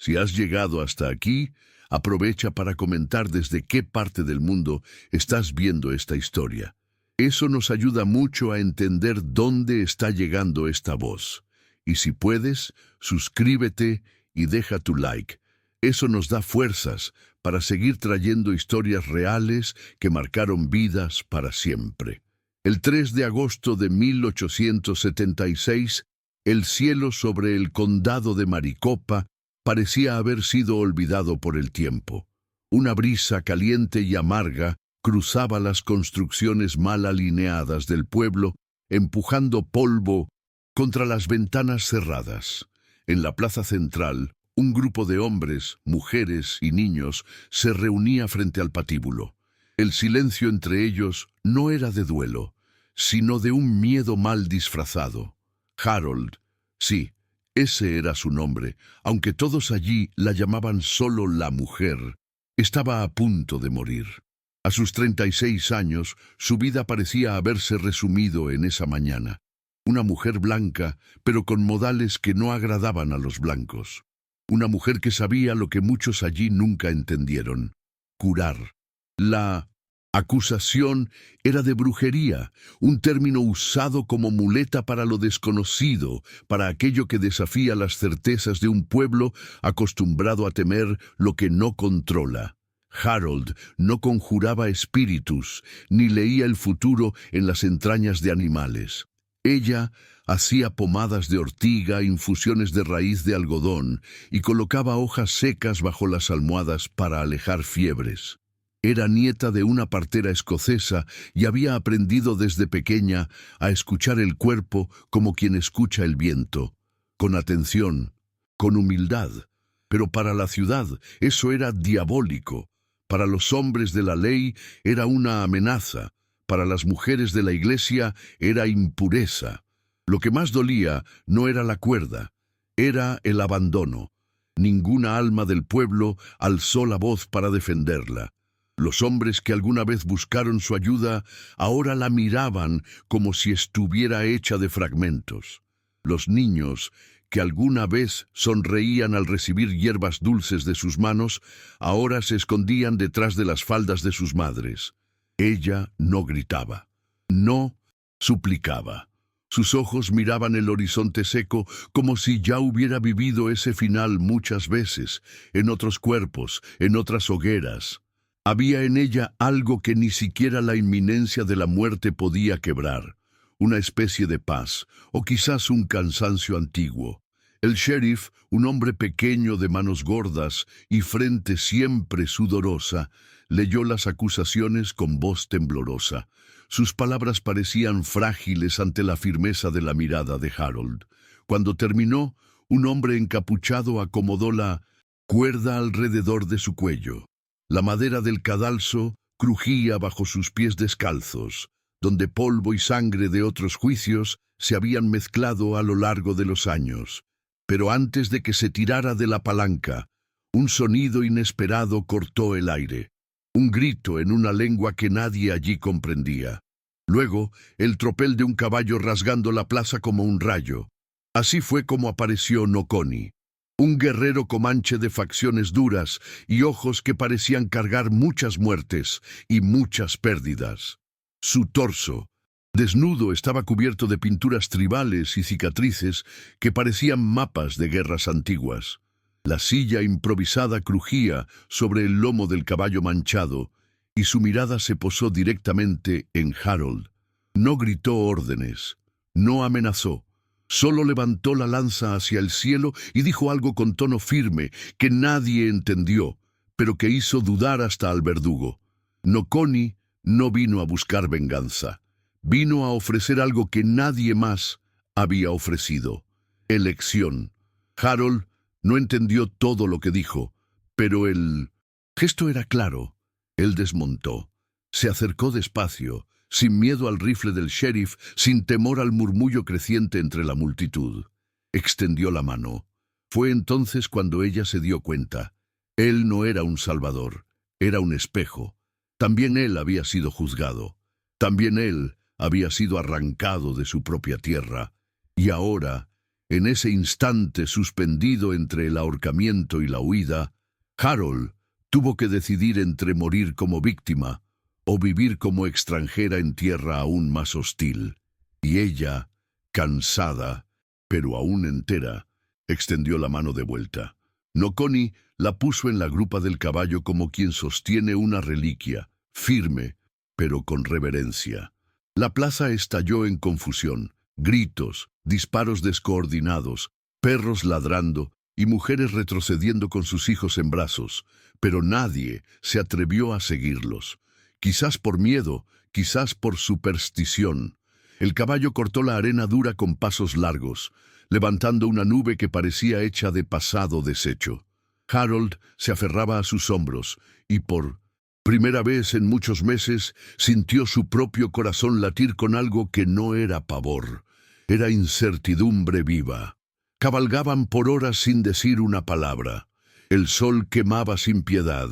Si has llegado hasta aquí, aprovecha para comentar desde qué parte del mundo estás viendo esta historia. Eso nos ayuda mucho a entender dónde está llegando esta voz. Y si puedes, suscríbete y deja tu like. Eso nos da fuerzas para seguir trayendo historias reales que marcaron vidas para siempre. El 3 de agosto de 1876, el cielo sobre el condado de Maricopa parecía haber sido olvidado por el tiempo. Una brisa caliente y amarga cruzaba las construcciones mal alineadas del pueblo, empujando polvo contra las ventanas cerradas. En la plaza central, un grupo de hombres, mujeres y niños se reunía frente al patíbulo. El silencio entre ellos no era de duelo, sino de un miedo mal disfrazado. Harold, sí, ese era su nombre, aunque todos allí la llamaban solo la mujer, estaba a punto de morir. A sus 36 años, su vida parecía haberse resumido en esa mañana. Una mujer blanca, pero con modales que no agradaban a los blancos. Una mujer que sabía lo que muchos allí nunca entendieron: curar. La acusación era de brujería, un término usado como muleta para lo desconocido, para aquello que desafía las certezas de un pueblo acostumbrado a temer lo que no controla. Harold no conjuraba espíritus, ni leía el futuro en las entrañas de animales. Ella hacía pomadas de ortiga, infusiones de raíz de algodón y colocaba hojas secas bajo las almohadas para alejar fiebres. Era nieta de una partera escocesa y había aprendido desde pequeña a escuchar el cuerpo como quien escucha el viento, con atención, con humildad. Pero para la ciudad eso era diabólico. Para los hombres de la ley era una amenaza. Para las mujeres de la iglesia era impureza. Lo que más dolía no era la cuerda, era el abandono. Ninguna alma del pueblo alzó la voz para defenderla. Los hombres que alguna vez buscaron su ayuda ahora la miraban como si estuviera hecha de fragmentos. Los niños que alguna vez sonreían al recibir hierbas dulces de sus manos, ahora se escondían detrás de las faldas de sus madres. Ella no gritaba, no suplicaba. Sus ojos miraban el horizonte seco como si ya hubiera vivido ese final muchas veces, en otros cuerpos, en otras hogueras. Había en ella algo que ni siquiera la inminencia de la muerte podía quebrar, una especie de paz, o quizás un cansancio antiguo. El sheriff, un hombre pequeño de manos gordas y frente siempre sudorosa, leyó las acusaciones con voz temblorosa. Sus palabras parecían frágiles ante la firmeza de la mirada de Harold. Cuando terminó, un hombre encapuchado acomodó la cuerda alrededor de su cuello. La madera del cadalso crujía bajo sus pies descalzos, donde polvo y sangre de otros juicios se habían mezclado a lo largo de los años. Pero antes de que se tirara de la palanca, un sonido inesperado cortó el aire. Un grito en una lengua que nadie allí comprendía. Luego, el tropel de un caballo rasgando la plaza como un rayo. Así fue como apareció Noconi, un guerrero comanche de facciones duras y ojos que parecían cargar muchas muertes y muchas pérdidas. Su torso, desnudo, estaba cubierto de pinturas tribales y cicatrices que parecían mapas de guerras antiguas. La silla improvisada crujía sobre el lomo del caballo manchado, y su mirada se posó directamente en Harold. No gritó órdenes, no amenazó, solo levantó la lanza hacia el cielo y dijo algo con tono firme que nadie entendió, pero que hizo dudar hasta al verdugo. Noconi no vino a buscar venganza, vino a ofrecer algo que nadie más había ofrecido: elección. Harold no entendió todo lo que dijo, pero el gesto era claro. Él desmontó, se acercó despacio, sin miedo al rifle del sheriff, sin temor al murmullo creciente entre la multitud. Extendió la mano. Fue entonces cuando ella se dio cuenta. Él no era un salvador, era un espejo. También él había sido juzgado. También él había sido arrancado de su propia tierra. Y ahora En ese instante suspendido entre el ahorcamiento y la huida, Harold tuvo que decidir entre morir como víctima o vivir como extranjera en tierra aún más hostil. Y ella, cansada, pero aún entera, extendió la mano de vuelta. Noconi la puso en la grupa del caballo como quien sostiene una reliquia, firme, pero con reverencia. La plaza estalló en confusión, gritos, disparos descoordinados, perros ladrando y mujeres retrocediendo con sus hijos en brazos, pero nadie se atrevió a seguirlos. Quizás por miedo, quizás por superstición. El caballo cortó la arena dura con pasos largos, levantando una nube que parecía hecha de pasado deshecho. Harold se aferraba a sus hombros y por primera vez en muchos meses sintió su propio corazón latir con algo que no era pavor, era incertidumbre viva. Cabalgaban por horas sin decir una palabra. El sol quemaba sin piedad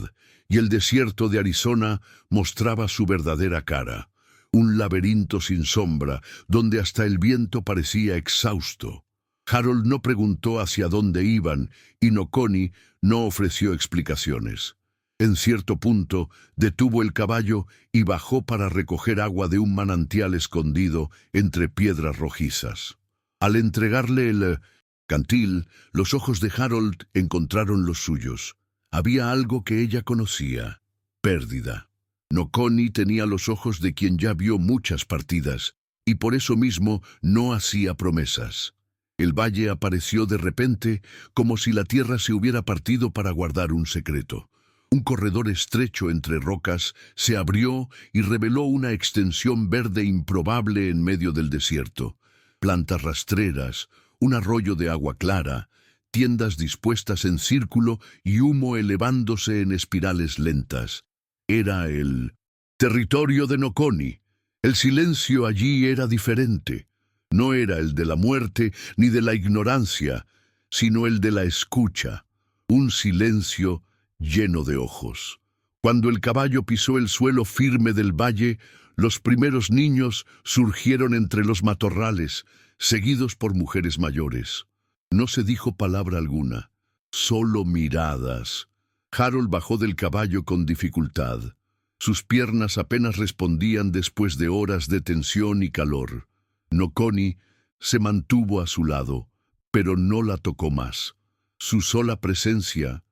y el desierto de Arizona mostraba su verdadera cara. Un laberinto sin sombra, donde hasta el viento parecía exhausto. Harold no preguntó hacia dónde iban y Noconi no ofreció explicaciones. En cierto punto, detuvo el caballo y bajó para recoger agua de un manantial escondido entre piedras rojizas. Al entregarle el cantil, los ojos de Harold encontraron los suyos. Había algo que ella conocía: pérdida. Noconi tenía los ojos de quien ya vio muchas partidas, y por eso mismo no hacía promesas. El valle apareció de repente, como si la tierra se hubiera partido para guardar un secreto. Un corredor estrecho entre rocas se abrió y reveló una extensión verde improbable en medio del desierto. Plantas rastreras, un arroyo de agua clara, tiendas dispuestas en círculo y humo elevándose en espirales lentas. Era el territorio de Noconi. El silencio allí era diferente. No era el de la muerte ni de la ignorancia, sino el de la escucha. Un silencio lleno de ojos. Cuando el caballo pisó el suelo firme del valle, los primeros niños surgieron entre los matorrales, seguidos por mujeres mayores. No se dijo palabra alguna, solo miradas. Harold bajó del caballo con dificultad. Sus piernas apenas respondían después de horas de tensión y calor. Noconi se mantuvo a su lado, pero no la tocó más. Su sola presencia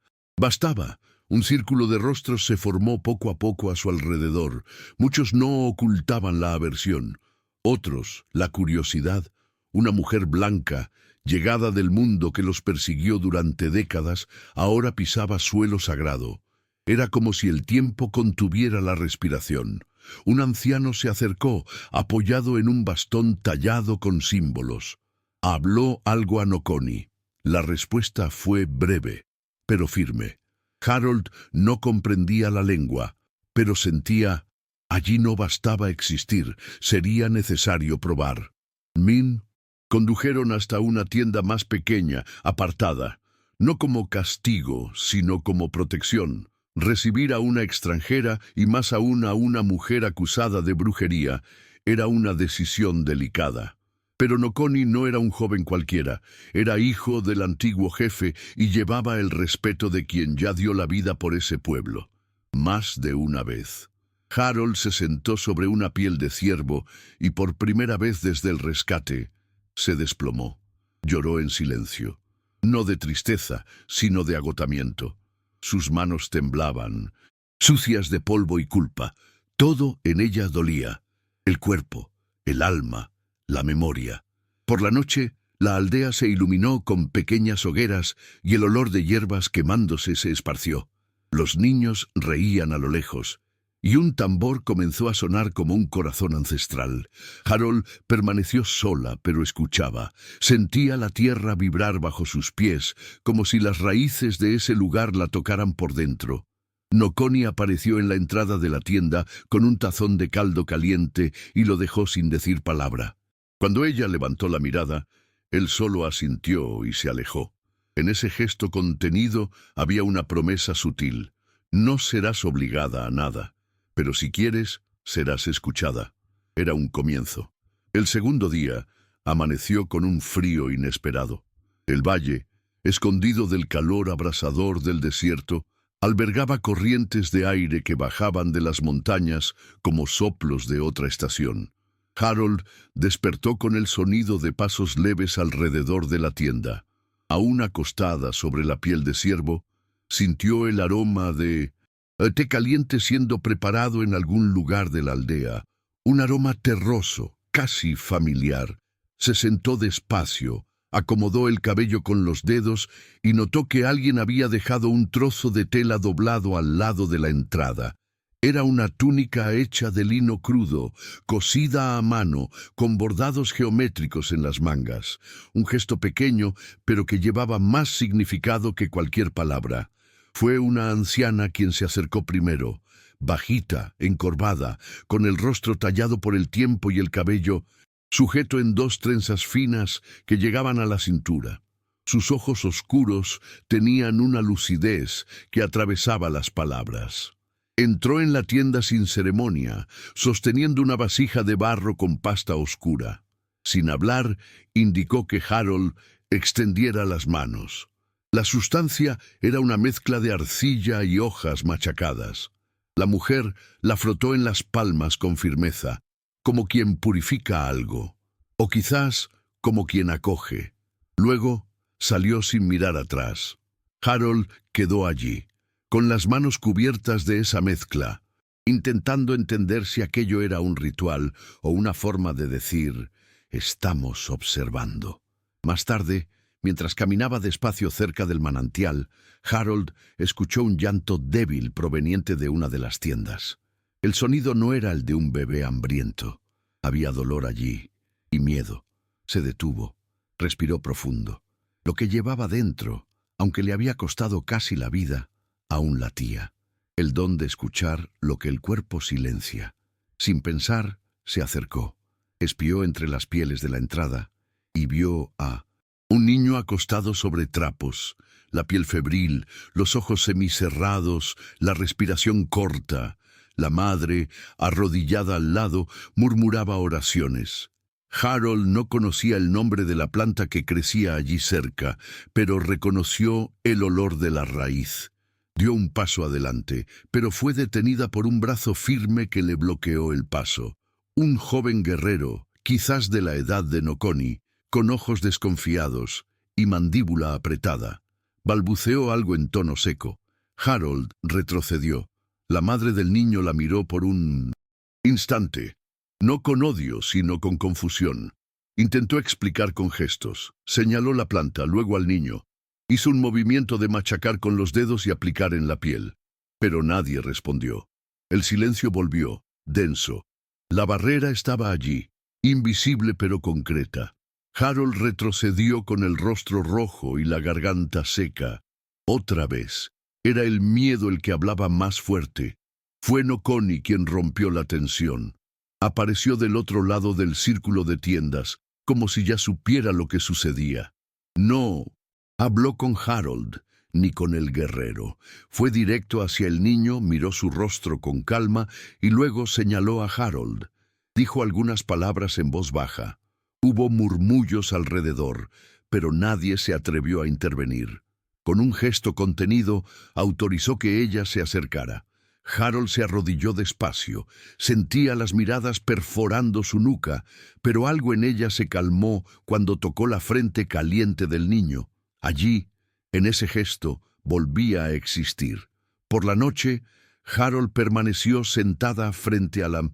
bastaba. Un círculo de rostros se formó poco a poco a su alrededor. Muchos no ocultaban la aversión, otros la curiosidad. Una mujer blanca, llegada del mundo que los persiguió durante décadas, ahora pisaba suelo sagrado. Era como si el tiempo contuviera la respiración. Un anciano se acercó, apoyado en un bastón tallado con símbolos. Habló algo a Noconi. La respuesta fue breve, pero firme. Harold no comprendía la lengua, pero sentía: allí no bastaba existir, sería necesario probar. Min condujeron hasta una tienda más pequeña, apartada, no como castigo, sino como protección. Recibir a una extranjera y más aún a una mujer acusada de brujería era una decisión delicada. Pero Noconi no era un joven cualquiera, era hijo del antiguo jefe y llevaba el respeto de quien ya dio la vida por ese pueblo. Más de una vez. Harold se sentó sobre una piel de ciervo y por primera vez desde el rescate se desplomó. Lloró en silencio, no de tristeza, sino de agotamiento. Sus manos temblaban, sucias de polvo y culpa. Todo en ella dolía: el cuerpo, el alma, la memoria. Por la noche, la aldea se iluminó con pequeñas hogueras y el olor de hierbas quemándose se esparció. Los niños reían a lo lejos, y un tambor comenzó a sonar como un corazón ancestral. Harold permaneció sola, pero escuchaba. Sentía la tierra vibrar bajo sus pies, como si las raíces de ese lugar la tocaran por dentro. Noconi apareció en la entrada de la tienda con un tazón de caldo caliente y lo dejó sin decir palabra. Cuando ella levantó la mirada, él solo asintió y se alejó. En ese gesto contenido había una promesa sutil: no serás obligada a nada, pero si quieres, serás escuchada. Era un comienzo. El segundo día, Amaneció con un frío inesperado. El valle, escondido del calor abrasador del desierto, albergaba corrientes de aire que bajaban de las montañas como soplos de otra estación. Harold despertó con el sonido de pasos leves alrededor de la tienda. Aún acostada sobre la piel de ciervo, sintió el aroma de té caliente siendo preparado en algún lugar de la aldea. Un aroma terroso, casi familiar. Se sentó despacio, acomodó el cabello con los dedos y notó que alguien había dejado un trozo de tela doblado al lado de la entrada. Era una túnica hecha de lino crudo, cosida a mano, con bordados geométricos en las mangas. Un gesto pequeño, pero que llevaba más significado que cualquier palabra. Fue una anciana quien se acercó primero, bajita, encorvada, con el rostro tallado por el tiempo y el cabello sujeto en dos trenzas finas que llegaban a la cintura. Sus ojos oscuros tenían una lucidez que atravesaba las palabras. Entró en la tienda sin ceremonia, sosteniendo una vasija de barro con pasta oscura. Sin hablar, indicó que Harold extendiera las manos. La sustancia era una mezcla de arcilla y hojas machacadas. La mujer la frotó en las palmas con firmeza, como quien purifica algo, o quizás como quien acoge. Luego salió sin mirar atrás. Harold quedó allí, con las manos cubiertas de esa mezcla, intentando entender si aquello era un ritual o una forma de decir, estamos observando. Más tarde, mientras caminaba despacio cerca del manantial, Harold escuchó un llanto débil proveniente de una de las tiendas. El sonido no era el de un bebé hambriento. Había dolor allí, y miedo. Se detuvo, respiró profundo. Lo que llevaba dentro, aunque le había costado casi la vida, aún latía. El don de escuchar lo que el cuerpo silencia. Sin pensar, se acercó. Espió entre las pieles de la entrada y vio a un niño acostado sobre trapos, la piel febril, los ojos semicerrados, la respiración corta. La madre, arrodillada al lado, murmuraba oraciones. Harold no conocía el nombre de la planta que crecía allí cerca, pero reconoció el olor de la raíz. Dio un paso adelante, pero fue detenida por un brazo firme que le bloqueó el paso. Un joven guerrero, quizás de la edad de Noconi, con ojos desconfiados y mandíbula apretada. Balbuceó algo en tono seco. Harold retrocedió. La madre del niño la miró por un instante, no con odio, sino con confusión. Intentó explicar con gestos. Señaló la planta, luego al niño. Hizo un movimiento de machacar con los dedos y aplicar en la piel. Pero nadie respondió. El silencio volvió, denso. La barrera estaba allí, invisible pero concreta. Harold retrocedió con el rostro rojo y la garganta seca. Otra vez. Era el miedo el que hablaba más fuerte. Fue Noconi quien rompió la tensión. Apareció del otro lado del círculo de tiendas, como si ya supiera lo que sucedía. No habló con Harold, ni con el guerrero. Fue directo hacia el niño, miró su rostro con calma y luego señaló a Harold. Dijo algunas palabras en voz baja. Hubo murmullos alrededor, pero nadie se atrevió a intervenir. Con un gesto contenido, autorizó que ella se acercara. Harold se arrodilló despacio. Sentía las miradas perforando su nuca, pero algo en ella se calmó cuando tocó la frente caliente del niño. Allí, en ese gesto, volvía a existir. Por la noche, Harold permaneció sentada frente a la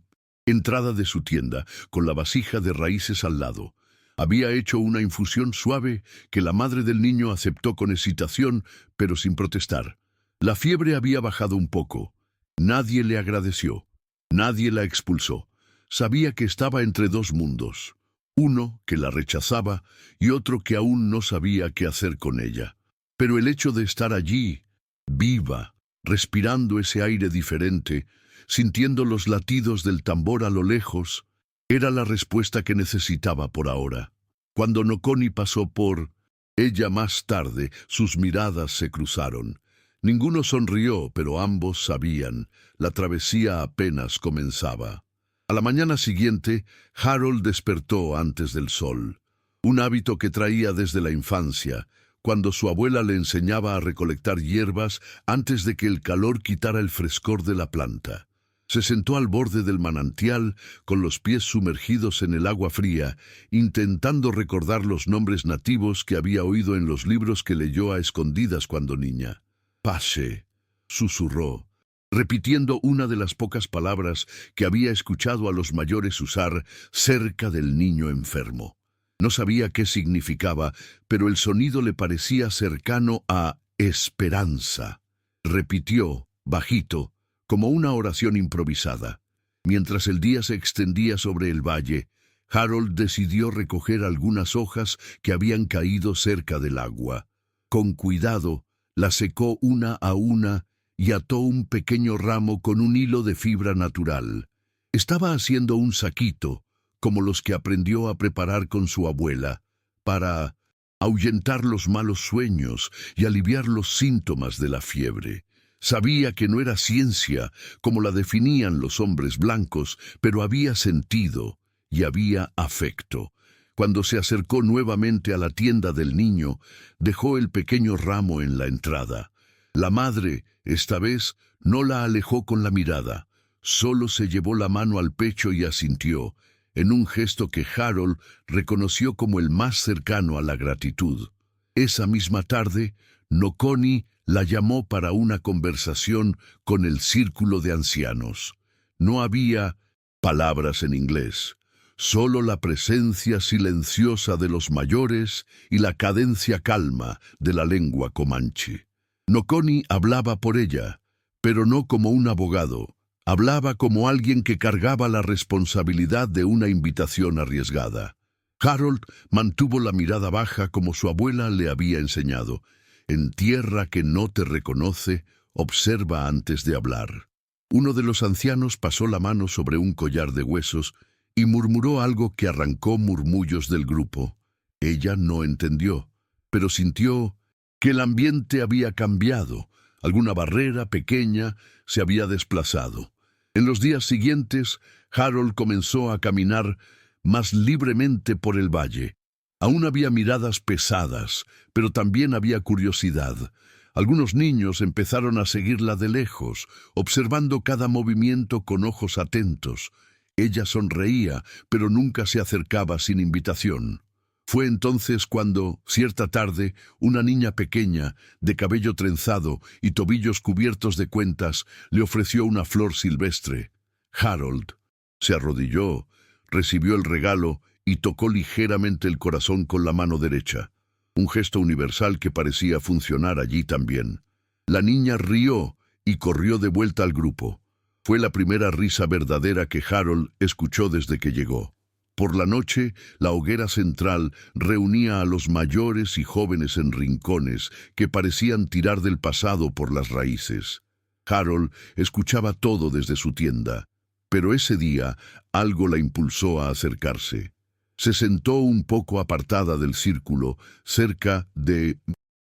entrada de su tienda, con la vasija de raíces al lado. Había hecho una infusión suave que la madre del niño aceptó con excitación, pero sin protestar. La fiebre había bajado un poco. Nadie le agradeció. Nadie la expulsó. Sabía que estaba entre dos mundos. Uno que la rechazaba y otro que aún no sabía qué hacer con ella. Pero el hecho de estar allí, viva, respirando ese aire diferente, sintiendo los latidos del tambor a lo lejos, era la respuesta que necesitaba por ahora. Cuando Noconi pasó por ella más tarde, sus miradas se cruzaron. Ninguno sonrió, pero ambos sabían, la travesía apenas comenzaba. A la mañana siguiente, Harold despertó antes del sol. un hábito que traía desde la infancia, cuando su abuela le enseñaba a recolectar hierbas antes de que el calor quitara el frescor de la planta. Se sentó al borde del manantial, con los pies sumergidos en el agua fría, intentando recordar los nombres nativos que había oído en los libros que leyó a escondidas cuando niña. «Pase», susurró, repitiendo una de las pocas palabras que había escuchado a los mayores usar cerca del niño enfermo. No sabía qué significaba, pero el sonido le parecía cercano a esperanza. Repitió, bajito, como una oración improvisada. Mientras el día se extendía sobre el valle, Harold decidió recoger algunas hojas que habían caído cerca del agua. Con cuidado, las secó una a una y ató un pequeño ramo con un hilo de fibra natural. Estaba haciendo un saquito, como los que aprendió a preparar con su abuela, para ahuyentar los malos sueños y aliviar los síntomas de la fiebre. Sabía que no era ciencia como la definían los hombres blancos, pero había sentido y había afecto. Cuando se acercó nuevamente a la tienda del niño, dejó el pequeño ramo en la entrada. La madre, esta vez, no la alejó con la mirada, solo se llevó la mano al pecho y asintió, en un gesto que Harold reconoció como el más cercano a la gratitud. Esa misma tarde, Noconi la llamó para una conversación con el círculo de ancianos. No había palabras en inglés, solo la presencia silenciosa de los mayores y la cadencia calma de la lengua comanche. Noconi hablaba por ella, pero no como un abogado. Hablaba como alguien que cargaba la responsabilidad de una invitación arriesgada. Harold mantuvo la mirada baja como su abuela le había enseñado. En tierra que no te reconoce, observa antes de hablar. Uno de los ancianos pasó la mano sobre un collar de huesos y murmuró algo que arrancó murmullos del grupo. Ella no entendió, pero sintió que el ambiente había cambiado. Alguna barrera pequeña se había desplazado. En los días siguientes, Harold comenzó a caminar más libremente por el valle. Aún había miradas pesadas, pero también había curiosidad. Algunos niños empezaron a seguirla de lejos, observando cada movimiento con ojos atentos. Ella sonreía, pero nunca se acercaba sin invitación. Fue entonces cuando, cierta tarde, una niña pequeña, de cabello trenzado y tobillos cubiertos de cuentas, le ofreció una flor silvestre. Harold se arrodilló, recibió el regalo y tocó ligeramente el corazón con la mano derecha, un gesto universal que parecía funcionar allí también. La niña rió y corrió de vuelta al grupo. Fue la primera risa verdadera que Harold escuchó desde que llegó. Por la noche, la hoguera central reunía a los mayores y jóvenes en rincones que parecían tirar del pasado por las raíces. Harold escuchaba todo desde su tienda, pero ese día algo la impulsó a acercarse. Se sentó un poco apartada del círculo, cerca de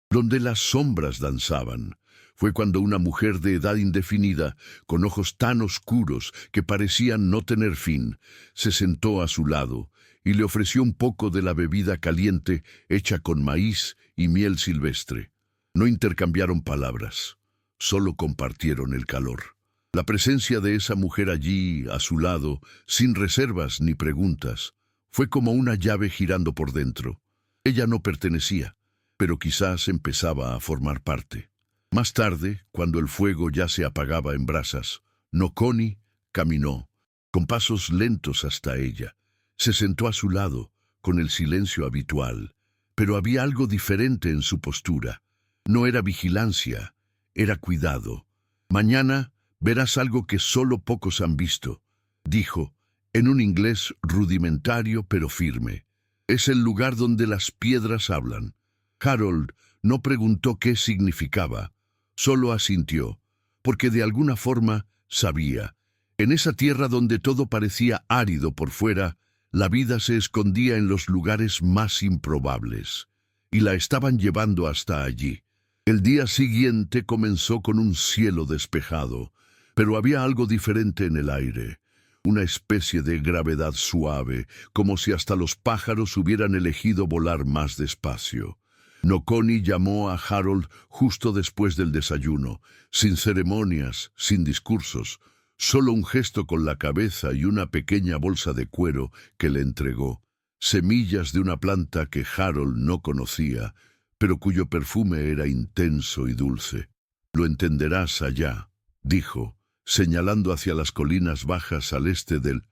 donde las sombras danzaban. Fue cuando una mujer de edad indefinida, con ojos tan oscuros que parecían no tener fin, se sentó a su lado y le ofreció un poco de la bebida caliente hecha con maíz y miel silvestre. No intercambiaron palabras, solo compartieron el calor. La presencia de esa mujer allí, a su lado, sin reservas ni preguntas, fue como una llave girando por dentro. Ella no pertenecía, pero quizás empezaba a formar parte. Más tarde, cuando el fuego ya se apagaba en brasas, Noconi caminó, con pasos lentos hasta ella. Se sentó a su lado, con el silencio habitual, pero había algo diferente en su postura. No era vigilancia, era cuidado. «Mañana verás algo que solo pocos han visto», dijo, en un inglés rudimentario pero firme. «Es el lugar donde las piedras hablan». Harold no preguntó qué significaba, solo asintió, porque de alguna forma sabía. En esa tierra donde todo parecía árido por fuera, la vida se escondía en los lugares más improbables, y la estaban llevando hasta allí. El día siguiente comenzó con un cielo despejado, pero había algo diferente en el aire. una especie de gravedad suave, como si hasta los pájaros hubieran elegido volar más despacio. Nokoni llamó a Harold justo después del desayuno, sin ceremonias, sin discursos, solo un gesto con la cabeza y una pequeña bolsa de cuero que le entregó, semillas de una planta que Harold no conocía, pero cuyo perfume era intenso y dulce. «Lo entenderás allá», dijo, señalando hacia las colinas bajas al este del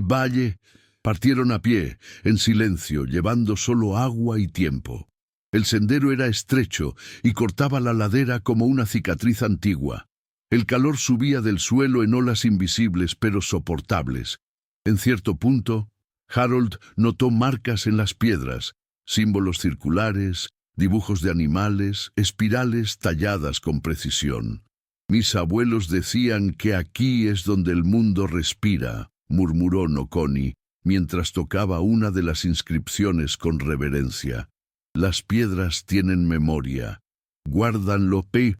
valle. Partieron a pie, en silencio, llevando solo agua y tiempo. El sendero era estrecho y cortaba la ladera como una cicatriz antigua. El calor subía del suelo en olas invisibles pero soportables. En cierto punto, Harold notó marcas en las piedras, símbolos circulares, dibujos de animales, espirales talladas con precisión. «Mis abuelos decían que aquí es donde el mundo respira», murmuró Nokoni, mientras tocaba una de las inscripciones con reverencia. «Las piedras tienen memoria, guardan lo que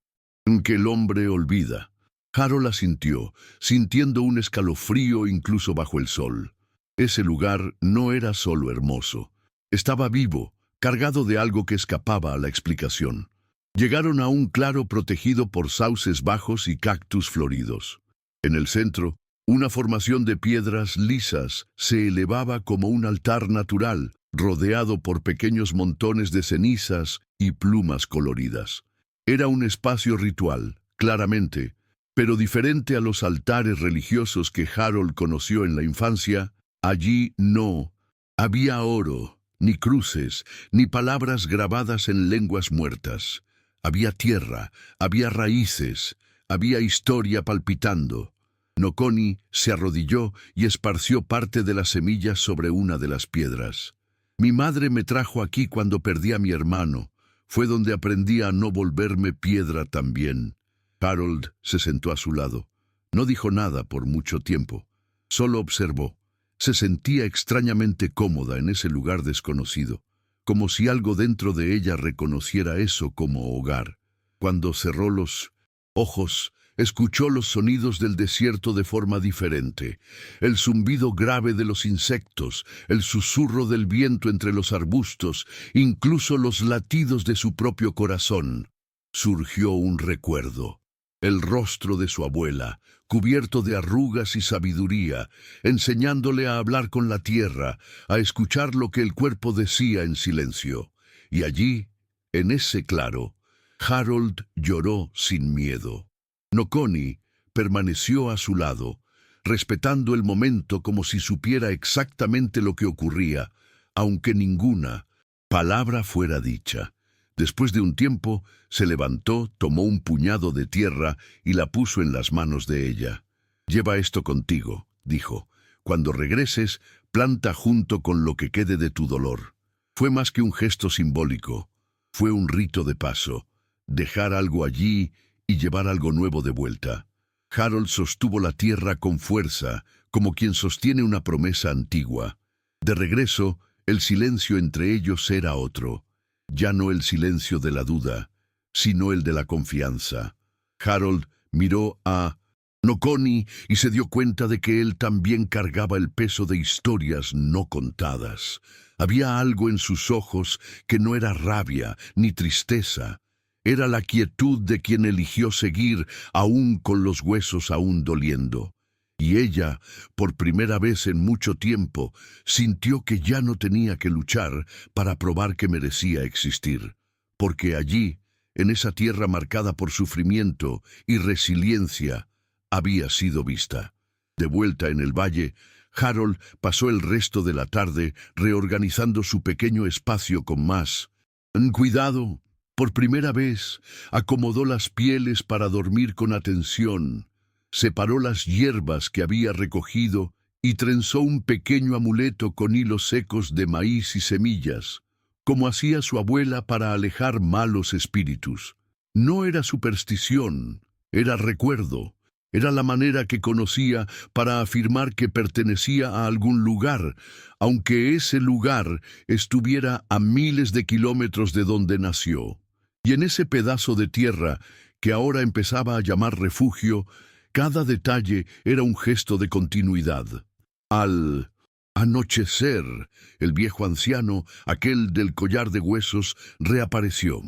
el hombre olvida». Harold asintió, sintiendo un escalofrío incluso bajo el sol. Ese lugar no era solo hermoso, estaba vivo, cargado de algo que escapaba a la explicación. Llegaron a un claro protegido por sauces bajos y cactus floridos. En el centro, una formación de piedras lisas se elevaba como un altar natural, rodeado por pequeños montones de cenizas y plumas coloridas. Era un espacio ritual, claramente, pero diferente a los altares religiosos que Harold conoció en la infancia. Allí no había oro, ni cruces, ni palabras grabadas en lenguas muertas. Había tierra, había raíces, había historia palpitando. Nokoni se arrodilló y esparció parte de las semillas sobre una de las piedras. «Mi madre me trajo aquí cuando perdí a mi hermano. Fue donde aprendí a no volverme piedra también». Harold se sentó a su lado. No dijo nada por mucho tiempo. Solo observó. Se sentía extrañamente cómoda en ese lugar desconocido, como si algo dentro de ella reconociera eso como hogar. Cuando cerró los ojos, escuchó los sonidos del desierto de forma diferente, el zumbido grave de los insectos, el susurro del viento entre los arbustos, incluso los latidos de su propio corazón. Surgió un recuerdo. El rostro de su abuela, cubierto de arrugas y sabiduría, enseñándole a hablar con la tierra, a escuchar lo que el cuerpo decía en silencio. Y allí, en ese claro, Harold lloró sin miedo. Nokoni permaneció a su lado, respetando el momento como si supiera exactamente lo que ocurría, aunque ninguna palabra fuera dicha. Después de un tiempo, se levantó, tomó un puñado de tierra y la puso en las manos de ella. «Lleva esto contigo», dijo. «Cuando regreses, planta junto con lo que quede de tu dolor». Fue más que un gesto simbólico. Fue un rito de paso. Dejar algo allí y llevar algo nuevo de vuelta. Harold sostuvo la tierra con fuerza, como quien sostiene una promesa antigua. De regreso, el silencio entre ellos era otro. Ya no el silencio de la duda, sino el de la confianza. Harold miró a Nokoni y se dio cuenta de que él también cargaba el peso de historias no contadas. Había algo en sus ojos que no era rabia ni tristeza. Era la quietud de quien eligió seguir aún con los huesos aún doliendo. Y ella, por primera vez en mucho tiempo, sintió que ya no tenía que luchar para probar que merecía existir, porque allí, en esa tierra marcada por sufrimiento y resiliencia, había sido vista. De vuelta en el valle, Harold pasó el resto de la tarde reorganizando su pequeño espacio con más cuidado. Por primera vez, acomodó las pieles para dormir con atención. Separó las hierbas que había recogido y trenzó un pequeño amuleto con hilos secos de maíz y semillas, como hacía su abuela para alejar malos espíritus. No era superstición, era recuerdo. Era la manera que conocía para afirmar que pertenecía a algún lugar, aunque ese lugar estuviera a miles de kilómetros de donde nació. Y en ese pedazo de tierra, que ahora empezaba a llamar refugio, Cada detalle era un gesto de continuidad. Al anochecer, el viejo anciano, aquel del collar de huesos, reapareció.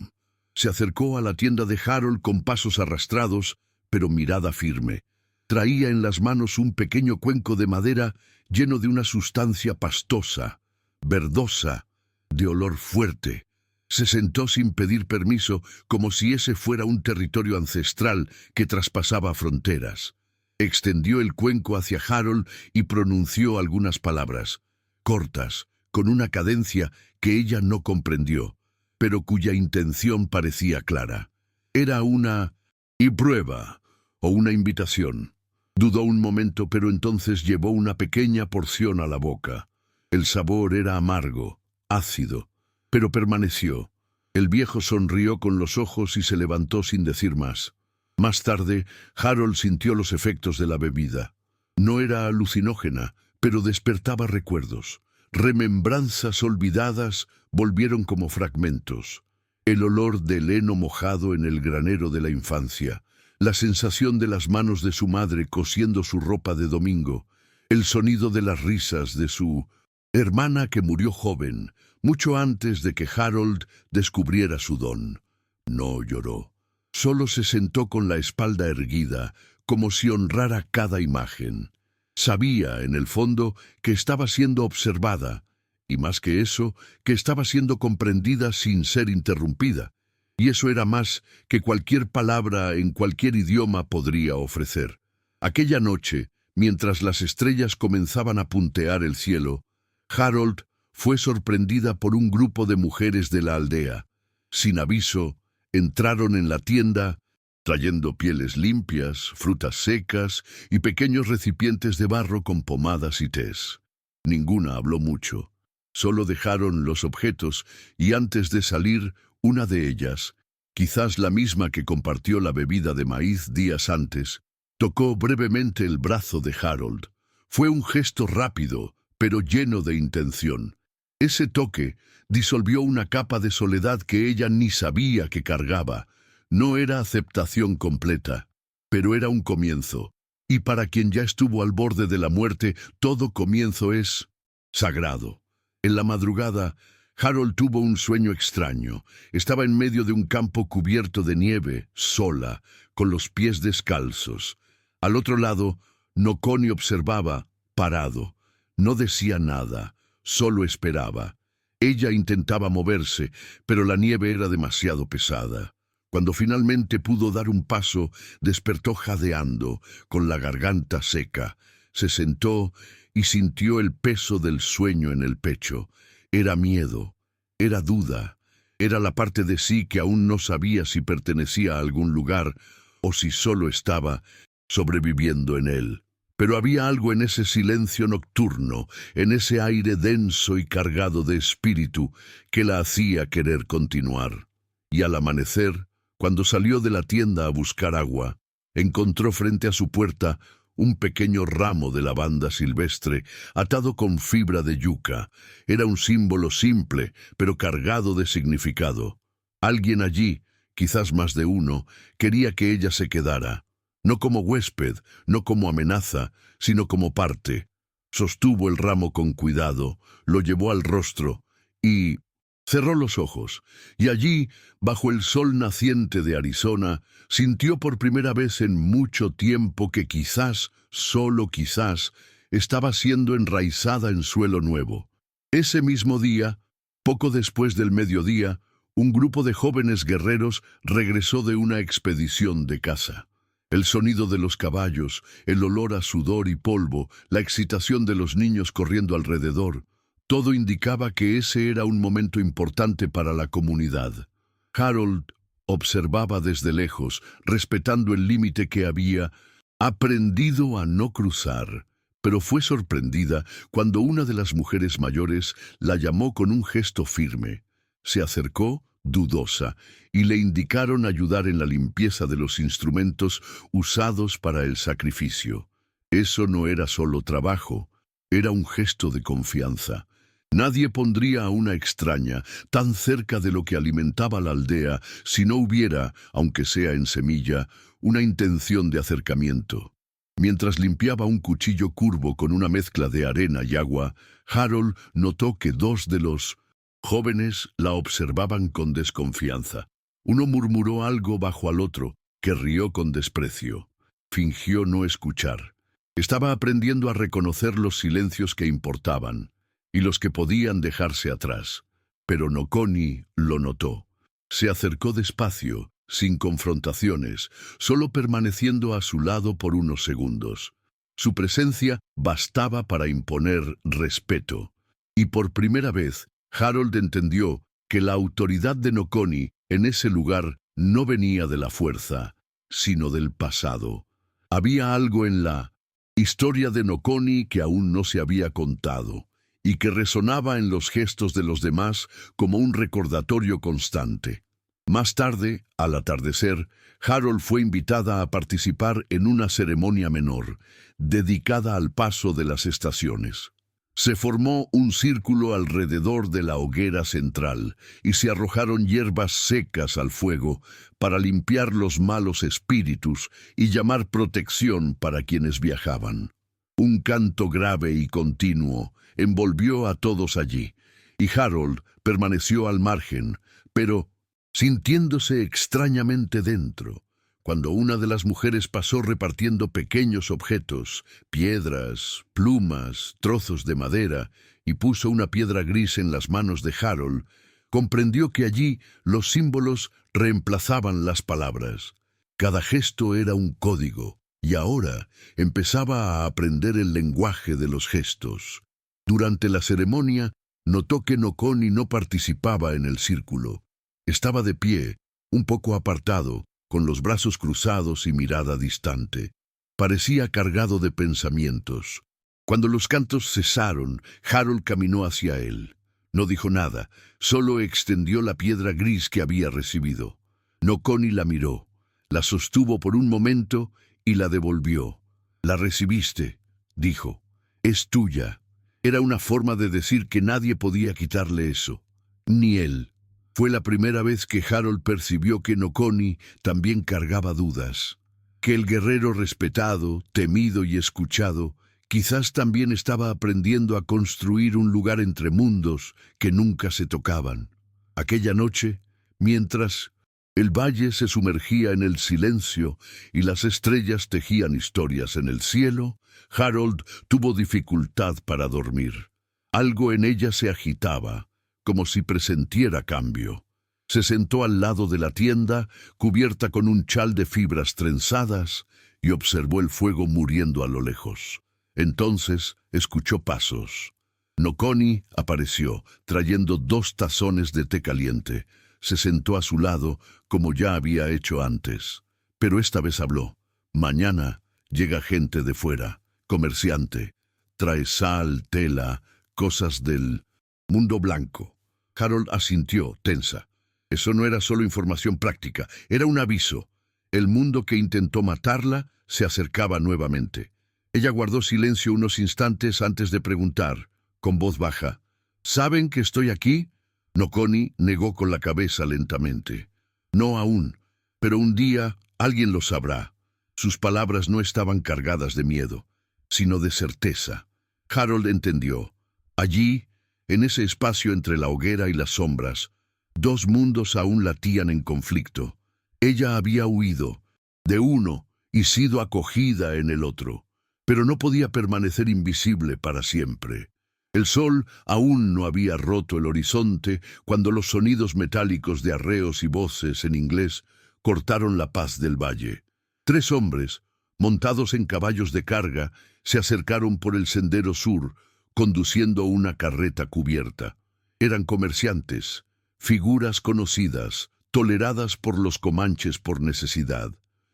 Se acercó a la tienda de Harold con pasos arrastrados, pero mirada firme. Traía en las manos un pequeño cuenco de madera lleno de una sustancia pastosa, verdosa, de olor fuerte. Se sentó sin pedir permiso, como si ese fuera un territorio ancestral que traspasaba fronteras. Extendió el cuenco hacia Harold y pronunció algunas palabras, cortas, con una cadencia que ella no comprendió, pero cuya intención parecía clara. Era una «y prueba» o una invitación. Dudó un momento, pero entonces llevó una pequeña porción a la boca. El sabor era amargo, ácido, pero permaneció. El viejo sonrió con los ojos y se levantó sin decir más. Más tarde, Harold sintió los efectos de la bebida. No era alucinógena, pero despertaba recuerdos. Remembranzas olvidadas volvieron como fragmentos. El olor del heno mojado en el granero de la infancia, la sensación de las manos de su madre cosiendo su ropa de domingo, el sonido de las risas de su hermana que murió joven, mucho antes de que Harold descubriera su don. No lloró. Solo se sentó con la espalda erguida, como si honrara cada imagen. Sabía, en el fondo, que estaba siendo observada, y más que eso, que estaba siendo comprendida sin ser interrumpida. Y eso era más que cualquier palabra en cualquier idioma podría ofrecer. Aquella noche, mientras las estrellas comenzaban a puntear el cielo, Harold fue sorprendida por un grupo de mujeres de la aldea. Sin aviso, entraron en la tienda, trayendo pieles limpias, frutas secas y pequeños recipientes de barro con pomadas y tés. Ninguna habló mucho. Solo dejaron los objetos y antes de salir, una de ellas, quizás la misma que compartió la bebida de maíz días antes, tocó brevemente el brazo de Harold. Fue un gesto rápido, pero lleno de intención. Ese toque disolvió una capa de soledad que ella ni sabía que cargaba. No era aceptación completa, pero era un comienzo. Y para quien ya estuvo al borde de la muerte, todo comienzo es sagrado. En la madrugada, Harold tuvo un sueño extraño. Estaba en medio de un campo cubierto de nieve, sola, con los pies descalzos. Al otro lado, Noconi observaba, parado. No decía nada, solo esperaba. Ella intentaba moverse, pero la nieve era demasiado pesada. Cuando finalmente pudo dar un paso, despertó jadeando, con la garganta seca. Se sentó y sintió el peso del sueño en el pecho. Era miedo, era duda, era la parte de sí que aún no sabía si pertenecía a algún lugar o si solo estaba sobreviviendo en él. Pero había algo en ese silencio nocturno, en ese aire denso y cargado de espíritu, que la hacía querer continuar. Y al amanecer, cuando salió de la tienda a buscar agua, encontró frente a su puerta un pequeño ramo de lavanda silvestre atado con fibra de yuca. Era un símbolo simple, pero cargado de significado. Alguien allí, quizás más de uno, quería que ella se quedara. No como huésped, no como amenaza, sino como parte. Sostuvo el ramo con cuidado, lo llevó al rostro y cerró los ojos. Y allí, bajo el sol naciente de Arizona, sintió por primera vez en mucho tiempo que quizás, solo quizás, estaba siendo enraizada en suelo nuevo. Ese mismo día, poco después del mediodía, un grupo de jóvenes guerreros regresó de una expedición de caza. El sonido de los caballos, el olor a sudor y polvo, la excitación de los niños corriendo alrededor, todo indicaba que ese era un momento importante para la comunidad. Harold observaba desde lejos, respetando el límite que había aprendido a no cruzar, pero fue sorprendida cuando una de las mujeres mayores la llamó con un gesto firme. Se acercó, dudosa, y le indicaron ayudar en la limpieza de los instrumentos usados para el sacrificio. Eso no era solo trabajo, era un gesto de confianza. Nadie pondría a una extraña tan cerca de lo que alimentaba la aldea si no hubiera, aunque sea en semilla, una intención de acercamiento. Mientras limpiaba un cuchillo curvo con una mezcla de arena y agua, Harold notó que dos de los jóvenes la observaban con desconfianza. Uno murmuró algo bajo al otro, que rió con desprecio. Fingió no escuchar. Estaba aprendiendo a reconocer los silencios que importaban y los que podían dejarse atrás. Pero Nokoni lo notó. Se acercó despacio, sin confrontaciones, solo permaneciendo a su lado por unos segundos. Su presencia bastaba para imponer respeto. Y por primera vez, Harold entendió que la autoridad de Nokoni en ese lugar no venía de la fuerza, sino del pasado. Había algo en la historia de Nokoni que aún no se había contado, y que resonaba en los gestos de los demás como un recordatorio constante. Más tarde, al atardecer, Harold fue invitada a participar en una ceremonia menor, dedicada al paso de las estaciones. Se formó un círculo alrededor de la hoguera central y se arrojaron hierbas secas al fuego para limpiar los malos espíritus y llamar protección para quienes viajaban. Un canto grave y continuo envolvió a todos allí, y Harold permaneció al margen, pero sintiéndose extrañamente dentro, cuando una de las mujeres pasó repartiendo pequeños objetos, piedras, plumas, trozos de madera, y puso una piedra gris en las manos de Harold, comprendió que allí los símbolos reemplazaban las palabras. Cada gesto era un código, y ahora empezaba a aprender el lenguaje de los gestos. Durante la ceremonia, notó que Nokoni no participaba en el círculo. Estaba de pie, un poco apartado, con los brazos cruzados y mirada distante. Parecía cargado de pensamientos. Cuando los cantos cesaron, Harold caminó hacia él. No dijo nada, solo extendió la piedra gris que había recibido. Nokoni la miró, la sostuvo por un momento y la devolvió. «La recibiste», dijo. «Es tuya». Era una forma de decir que nadie podía quitarle eso, ni él. Fue la primera vez que Harold percibió que Nokoni también cargaba dudas, que el guerrero respetado, temido y escuchado, quizás también estaba aprendiendo a construir un lugar entre mundos que nunca se tocaban. Aquella noche, mientras el valle se sumergía en el silencio y las estrellas tejían historias en el cielo, Harold tuvo dificultad para dormir. Algo en ella se agitaba, como si presentiera cambio. Se sentó al lado de la tienda, cubierta con un chal de fibras trenzadas, y observó el fuego muriendo a lo lejos. Entonces escuchó pasos. Nokoni apareció, trayendo 2 tazones de té caliente. Se sentó a su lado, como ya había hecho antes. Pero esta vez habló. «Mañana llega gente de fuera, comerciante. Trae sal, tela, cosas del mundo blanco». Harold asintió, tensa. Eso no era solo información práctica, era un aviso. El mundo que intentó matarla se acercaba nuevamente. Ella guardó silencio unos instantes antes de preguntar, con voz baja, «¿Saben que estoy aquí?» Nokoni negó con la cabeza lentamente. «No aún, pero un día alguien lo sabrá». Sus palabras no estaban cargadas de miedo, sino de certeza. Harold entendió. Allí, en ese espacio entre la hoguera y las sombras, 2 mundos aún latían en conflicto. Ella había huido de uno y sido acogida en el otro, pero no podía permanecer invisible para siempre. El sol aún no había roto el horizonte cuando los sonidos metálicos de arreos y voces en inglés cortaron la paz del valle. 3 hombres, montados en caballos de carga, se acercaron por el sendero sur, conduciendo una carreta cubierta. Eran comerciantes, figuras conocidas, toleradas por los comanches por necesidad.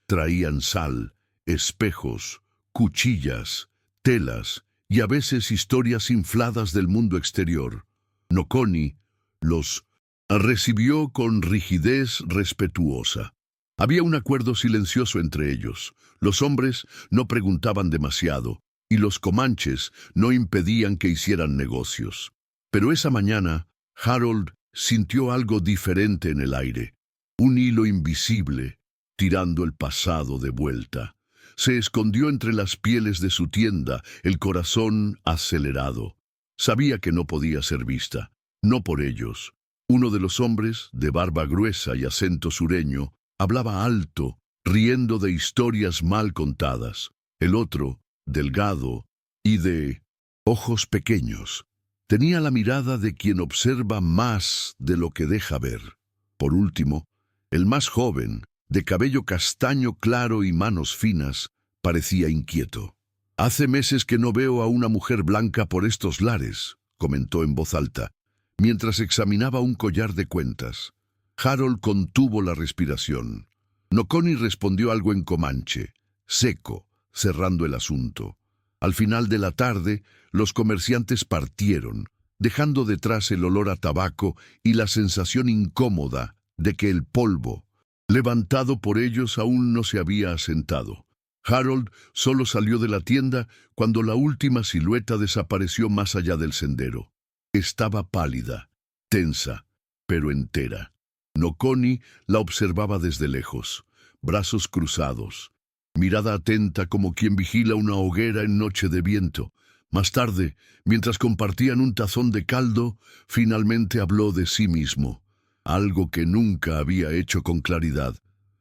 Traían sal, espejos, cuchillas, telas y a veces historias infladas del mundo exterior. Nokoni los recibió con rigidez respetuosa. Había un acuerdo silencioso entre ellos. Los hombres no preguntaban demasiado, y los comanches no impedían que hicieran negocios. Pero esa mañana, Harold sintió algo diferente en el aire, un hilo invisible, tirando el pasado de vuelta. se escondió entre las pieles de su tienda, el corazón acelerado. Sabía que no podía ser vista. No por ellos. Uno de los hombres, de barba gruesa y acento sureño, hablaba alto, riendo de historias mal contadas. El otro, delgado y de ojos pequeños, tenía la mirada de quien observa más de lo que deja ver. Por último, el más joven, de cabello castaño claro y manos finas, parecía inquieto. «Hace meses que no veo a una mujer blanca por estos lares», comentó en voz alta, mientras examinaba un collar de cuentas. Harold contuvo la respiración. Noconi respondió algo en comanche, seco, cerrando el asunto. Al final de la tarde, los comerciantes partieron, dejando detrás el olor a tabaco y la sensación incómoda de que el polvo, levantado por ellos, aún no se había asentado. Harold solo salió de la tienda cuando la última silueta desapareció más allá del sendero. Estaba pálida, tensa, pero entera. Noconi la observaba desde lejos, brazos cruzados, mirada atenta como quien vigila una hoguera en noche de viento. Más tarde, mientras compartían un tazón de caldo, finalmente habló de sí mismo, algo que nunca había hecho con claridad.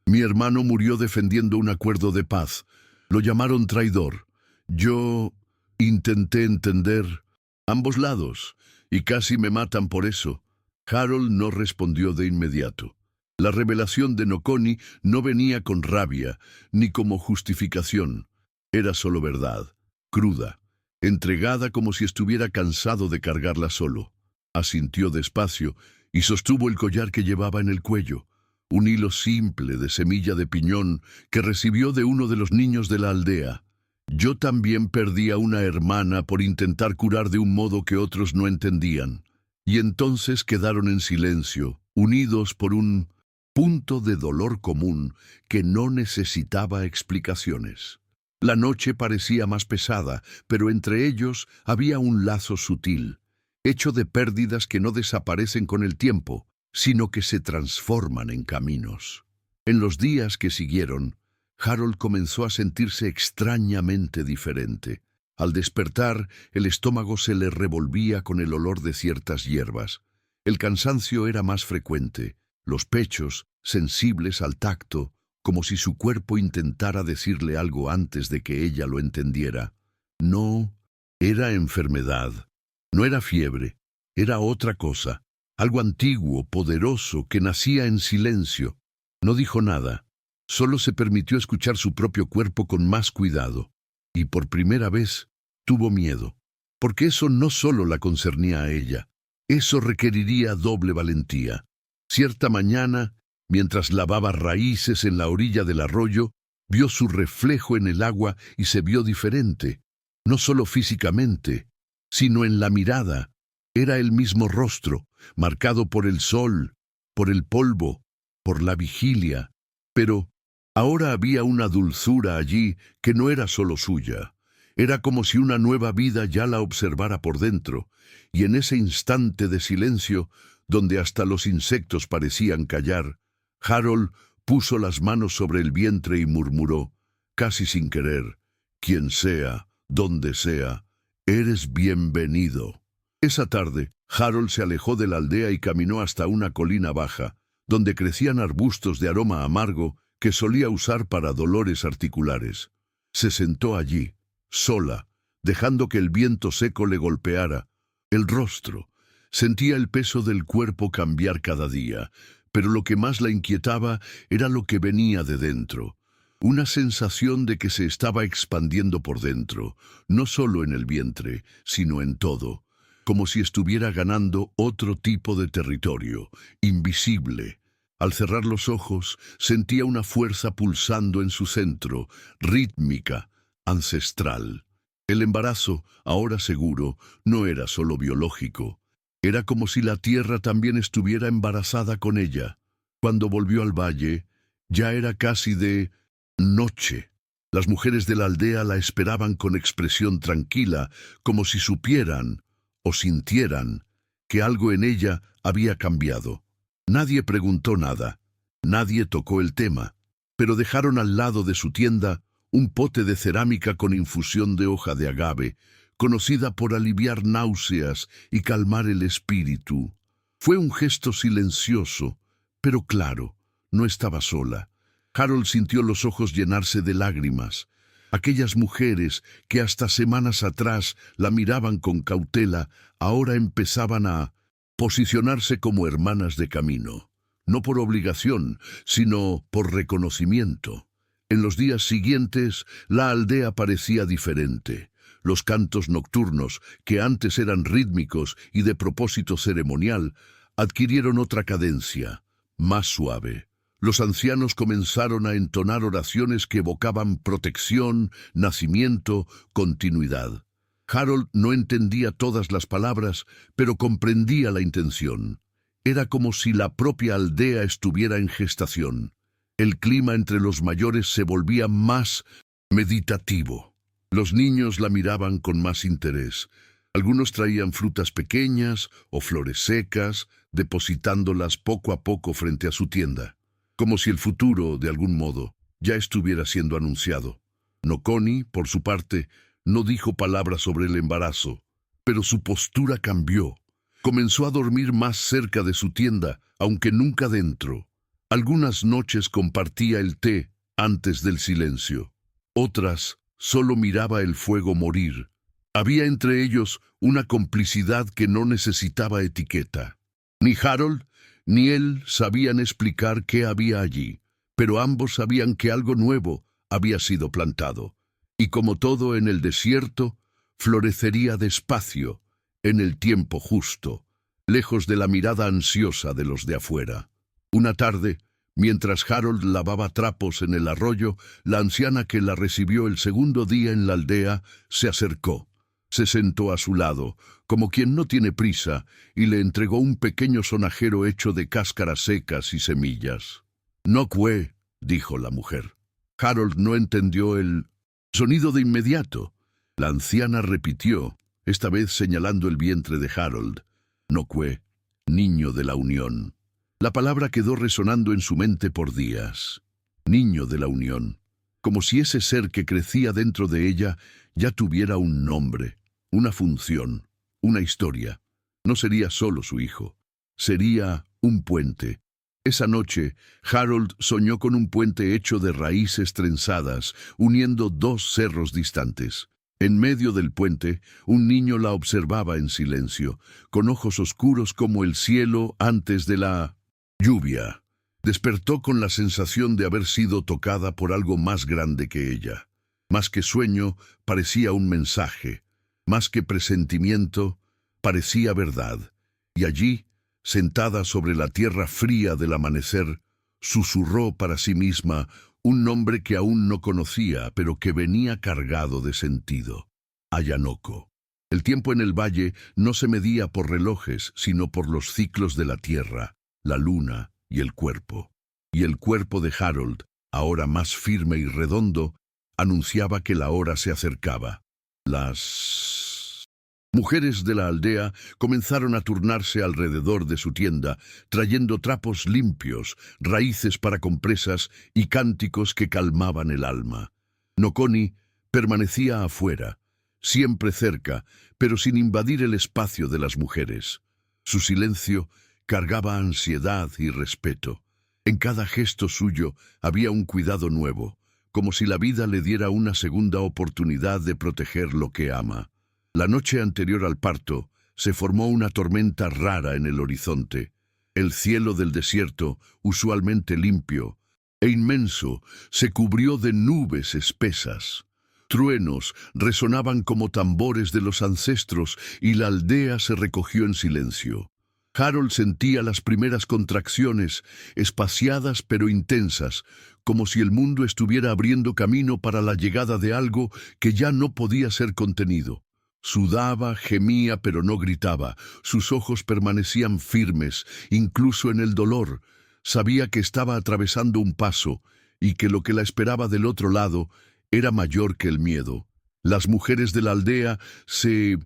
«Mi hermano murió defendiendo un acuerdo de paz. Lo llamaron traidor. Yo intenté entender ambos lados, y casi me matan por eso». Harold no respondió de inmediato. La revelación de Noconi no venía con rabia, ni como justificación. Era solo verdad, cruda, entregada como si estuviera cansado de cargarla solo. Asintió despacio y sostuvo el collar que llevaba en el cuello, un hilo simple de semilla de piñón que recibió de uno de los niños de la aldea. «Yo también perdí a una hermana por intentar curar de un modo que otros no entendían». Y entonces quedaron en silencio, unidos por un punto de dolor común que no necesitaba explicaciones. La noche parecía más pesada, pero entre ellos había un lazo sutil, hecho de pérdidas que no desaparecen con el tiempo, sino que se transforman en caminos. En los días que siguieron, Harold comenzó a sentirse extrañamente diferente. Al despertar, el estómago se le revolvía con el olor de ciertas hierbas. El cansancio era más frecuente, los pechos, sensibles al tacto, como si su cuerpo intentara decirle algo antes de que ella lo entendiera. No, era enfermedad. No era fiebre, era otra cosa, algo antiguo, poderoso, que nacía en silencio. No dijo nada, solo se permitió escuchar su propio cuerpo con más cuidado. Y por primera vez tuvo miedo, porque eso no solo la concernía a ella, eso requeriría doble valentía. Cierta mañana, mientras lavaba raíces en la orilla del arroyo, vio su reflejo en el agua y se vio diferente, no solo físicamente, sino en la mirada. Era el mismo rostro, marcado por el sol, por el polvo, por la vigilia, pero ahora había una dulzura allí que no era solo suya. Era como si una nueva vida ya la observara por dentro, y en ese instante de silencio, donde hasta los insectos parecían callar, Harold puso las manos sobre el vientre y murmuró, casi sin querer, «Quien sea, donde sea, eres bienvenido». Esa tarde, Harold se alejó de la aldea y caminó hasta una colina baja, donde crecían arbustos de aroma amargo que solía usar para dolores articulares. Se sentó allí, sola, dejando que el viento seco le golpeara el rostro. Sentía el peso del cuerpo cambiar cada día, pero lo que más la inquietaba era lo que venía de dentro. Una sensación de que se estaba expandiendo por dentro, no solo en el vientre, sino en todo, como si estuviera ganando otro tipo de territorio, invisible. Al cerrar los ojos, sentía una fuerza pulsando en su centro, rítmica, ancestral. El embarazo, ahora seguro, no era solo biológico. Era como si la tierra también estuviera embarazada con ella. Cuando volvió al valle, ya era casi de noche. Las mujeres de la aldea la esperaban con expresión tranquila, como si supieran o sintieran que algo en ella había cambiado. Nadie preguntó nada, nadie tocó el tema, pero dejaron al lado de su tienda un pote de cerámica con infusión de hoja de agave, conocida por aliviar náuseas y calmar el espíritu. Fue un gesto silencioso, pero claro, no estaba sola. Harold sintió los ojos llenarse de lágrimas. Aquellas mujeres que hasta semanas atrás la miraban con cautela, ahora empezaban a posicionarse como hermanas de camino. No por obligación, sino por reconocimiento. En los días siguientes, la aldea parecía diferente. Los cantos nocturnos, que antes eran rítmicos y de propósito ceremonial, adquirieron otra cadencia, más suave. Los ancianos comenzaron a entonar oraciones que evocaban protección, nacimiento, continuidad. Harold no entendía todas las palabras, pero comprendía la intención. Era como si la propia aldea estuviera en gestación. El clima entre los mayores se volvía más meditativo. Los niños la miraban con más interés. Algunos traían frutas pequeñas o flores secas, depositándolas poco a poco frente a su tienda, como si el futuro, de algún modo, ya estuviera siendo anunciado. Noconi, por su parte, no dijo palabra sobre el embarazo, pero su postura cambió. Comenzó a dormir más cerca de su tienda, aunque nunca dentro. Algunas noches compartía el té antes del silencio. Otras, solo miraba el fuego morir. Había entre ellos una complicidad que no necesitaba etiqueta. Ni Harold ni él sabían explicar qué había allí, pero ambos sabían que algo nuevo había sido plantado. Y como todo en el desierto, florecería despacio, en el tiempo justo, lejos de la mirada ansiosa de los de afuera. Una tarde, mientras Harold lavaba trapos en el arroyo, la anciana que la recibió el segundo día en la aldea se acercó. Se sentó a su lado, como quien no tiene prisa, y le entregó un pequeño sonajero hecho de cáscaras secas y semillas. «Nocue», dijo la mujer. Harold no entendió el sonido de inmediato. La anciana repitió, esta vez señalando el vientre de Harold. «Nocue, niño de la unión». La palabra quedó resonando en su mente por días. Niño de la unión. Como si ese ser que crecía dentro de ella ya tuviera un nombre, una función, una historia. No sería solo su hijo, sería un puente. Esa noche, Harold soñó con un puente hecho de raíces trenzadas, uniendo dos cerros distantes. En medio del puente, un niño la observaba en silencio, con ojos oscuros como el cielo antes de la lluvia. Despertó con la sensación de haber sido tocada por algo más grande que ella. Más que sueño, parecía un mensaje. Más que presentimiento, parecía verdad. Y allí, sentada sobre la tierra fría del amanecer, susurró para sí misma un nombre que aún no conocía, pero que venía cargado de sentido. Ayanoko. El tiempo en el valle no se medía por relojes, sino por los ciclos de la tierra, la luna y el cuerpo. Y el cuerpo de Harold, ahora más firme y redondo, anunciaba que la hora se acercaba. Las mujeres de la aldea comenzaron a turnarse alrededor de su tienda, trayendo trapos limpios, raíces para compresas y cánticos que calmaban el alma. Noconi permanecía afuera, siempre cerca, pero sin invadir el espacio de las mujeres. Su silencio cargaba ansiedad y respeto. En cada gesto suyo había un cuidado nuevo, como si la vida le diera una segunda oportunidad de proteger lo que ama. La noche anterior al parto, se formó una tormenta rara en el horizonte. El cielo del desierto, usualmente limpio e inmenso, se cubrió de nubes espesas. Truenos resonaban como tambores de los ancestros y la aldea se recogió en silencio. Harold sentía las primeras contracciones, espaciadas pero intensas, como si el mundo estuviera abriendo camino para la llegada de algo que ya no podía ser contenido. Sudaba, gemía, pero no gritaba. Sus ojos permanecían firmes, incluso en el dolor. Sabía que estaba atravesando un paso y que lo que la esperaba del otro lado era mayor que el miedo. Las mujeres de la aldea se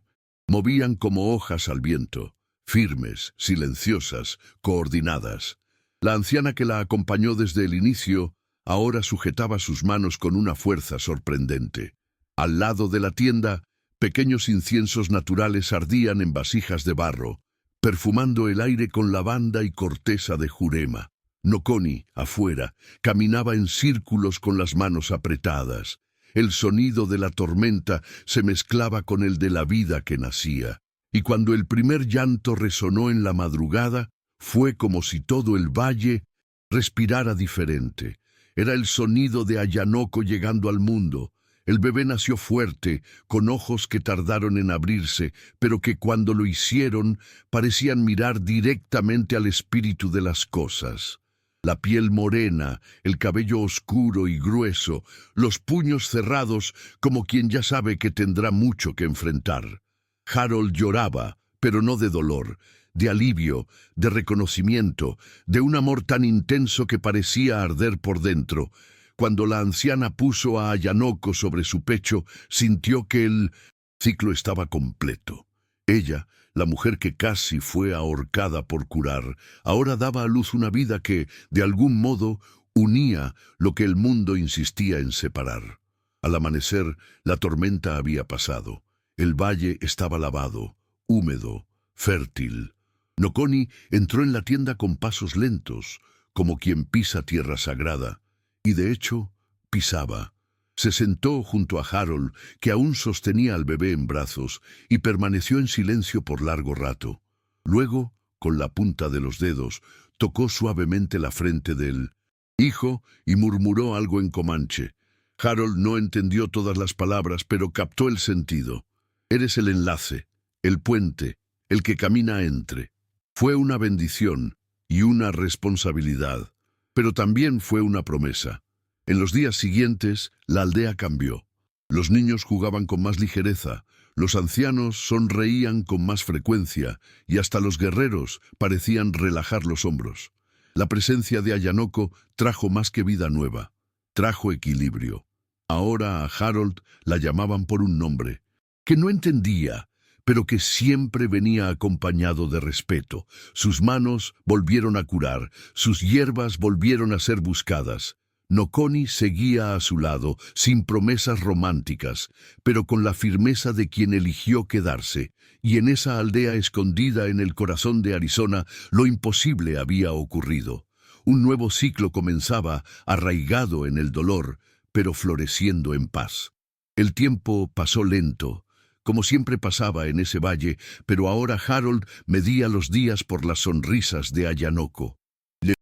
movían como hojas al viento, firmes, silenciosas, coordinadas. La anciana que la acompañó desde el inicio ahora sujetaba sus manos con una fuerza sorprendente. Al lado de la tienda, pequeños inciensos naturales ardían en vasijas de barro, perfumando el aire con lavanda y corteza de jurema. Noconi, afuera, caminaba en círculos con las manos apretadas. El sonido de la tormenta se mezclaba con el de la vida que nacía. Y cuando el primer llanto resonó en la madrugada, fue como si todo el valle respirara diferente. Era el sonido de Ayanoko llegando al mundo. El bebé nació fuerte, con ojos que tardaron en abrirse, pero que cuando lo hicieron parecían mirar directamente al espíritu de las cosas. La piel morena, el cabello oscuro y grueso, los puños cerrados como quien ya sabe que tendrá mucho que enfrentar. Harold lloraba, pero no de dolor, de alivio, de reconocimiento, de un amor tan intenso que parecía arder por dentro. Cuando la anciana puso a Ayanoko sobre su pecho, sintió que el ciclo estaba completo. Ella, la mujer que casi fue ahorcada por curar, ahora daba a luz una vida que, de algún modo, unía lo que el mundo insistía en separar. Al amanecer, la tormenta había pasado. El valle estaba lavado, húmedo, fértil. Noconi entró en la tienda con pasos lentos, como quien pisa tierra sagrada. Y de hecho, pisaba. Se sentó junto a Harold, que aún sostenía al bebé en brazos, y permaneció en silencio por largo rato. Luego, con la punta de los dedos, tocó suavemente la frente del hijo y murmuró algo en comanche. Harold no entendió todas las palabras, pero captó el sentido. Eres el enlace, el puente, el que camina entre. Fue una bendición y una responsabilidad, pero también fue una promesa. En los días siguientes, la aldea cambió. Los niños jugaban con más ligereza, los ancianos sonreían con más frecuencia y hasta los guerreros parecían relajar los hombros. La presencia de Ayanoko trajo más que vida nueva, trajo equilibrio. Ahora a Harold la llamaban por un nombre, que no entendía, pero que siempre venía acompañado de respeto. Sus manos volvieron a curar, sus hierbas volvieron a ser buscadas. Noconi seguía a su lado, sin promesas románticas, pero con la firmeza de quien eligió quedarse, y en esa aldea escondida en el corazón de Arizona, lo imposible había ocurrido. Un nuevo ciclo comenzaba, arraigado en el dolor, pero floreciendo en paz. El tiempo pasó lento, como siempre pasaba en ese valle, pero ahora Harold medía los días por las sonrisas de Ayanoko. El